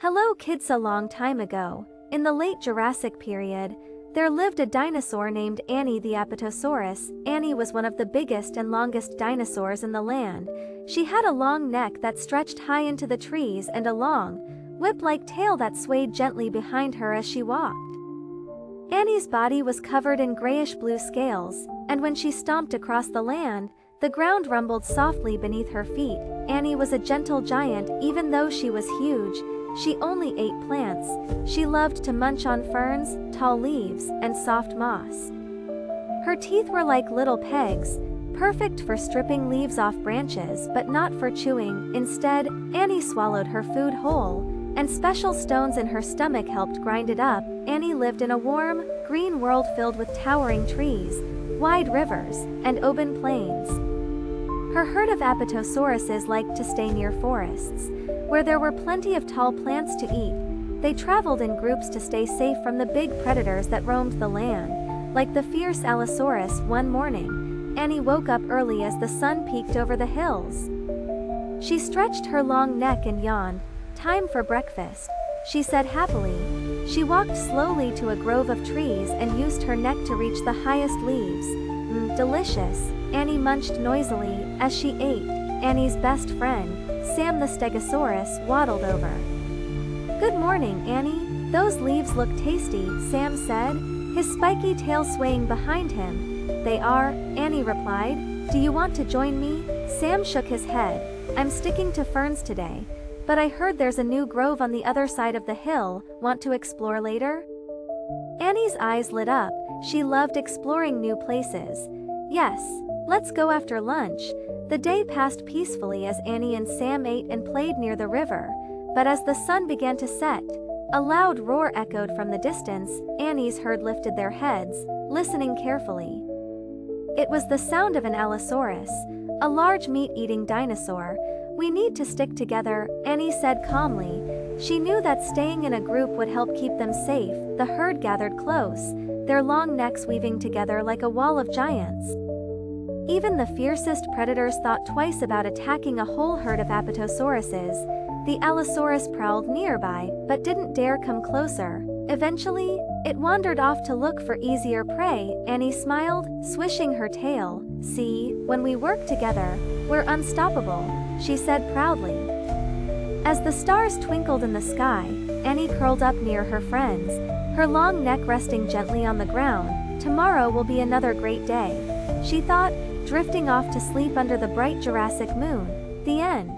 Hello kids, a long time ago, in the late Jurassic period, there lived a dinosaur named Annie the Apatosaurus. Annie was one of the biggest and longest dinosaurs in the land. She had a long neck that stretched high into the trees and a long, whip-like tail that swayed gently behind her as she walked. Annie's body was covered in grayish-blue scales, and when she stomped across the land, the ground rumbled softly beneath her feet. Annie was a gentle giant. Even though she was huge, she only ate plants. She loved to munch on ferns, tall leaves, and soft moss. Her teeth were like little pegs, perfect for stripping leaves off branches but not for chewing. Instead, Annie swallowed her food whole, and special stones in her stomach helped grind it up. Annie lived in a warm, green world filled with towering trees, wide rivers, and open plains. Her herd of Apatosauruses liked to stay near forests, where there were plenty of tall plants to eat. They traveled in groups to stay safe from the big predators that roamed the land, like the fierce Allosaurus. One morning, Annie woke up early as the sun peeked over the hills. She stretched her long neck and yawned. "Time for breakfast," she said happily. She walked slowly to a grove of trees and used her neck to reach the highest leaves. Delicious, Annie munched noisily as she ate. Annie's best friend, Sam the Stegosaurus, waddled over. "Good morning, Annie. Those leaves look tasty," Sam said, his spiky tail swaying behind him. "They are," Annie replied. "Do you want to join me?" Sam shook his head. "I'm sticking to ferns today, but I heard there's a new grove on the other side of the hill. Want to explore later?" Annie's eyes lit up. She loved exploring new places. "Yes, let's go after lunch." The day passed peacefully as Annie and Sam ate and played near the river, but as the sun began to set, a loud roar echoed from the distance. Annie's herd lifted their heads, listening carefully. It was the sound of an Allosaurus, a large meat-eating dinosaur. "We need to stick together," Annie said calmly. She knew that staying in a group would help keep them safe. The herd gathered close, their long necks weaving together like a wall of giants. Even the fiercest predators thought twice about attacking a whole herd of Apatosauruses. The Allosaurus prowled nearby, but didn't dare come closer. Eventually, it wandered off to look for easier prey. Annie smiled, swishing her tail. "See, when we work together, we're unstoppable," she said proudly. As the stars twinkled in the sky, Annie curled up near her friends, her long neck resting gently on the ground. "Tomorrow will be another great day," she thought, drifting off to sleep under the bright Jurassic moon. The end.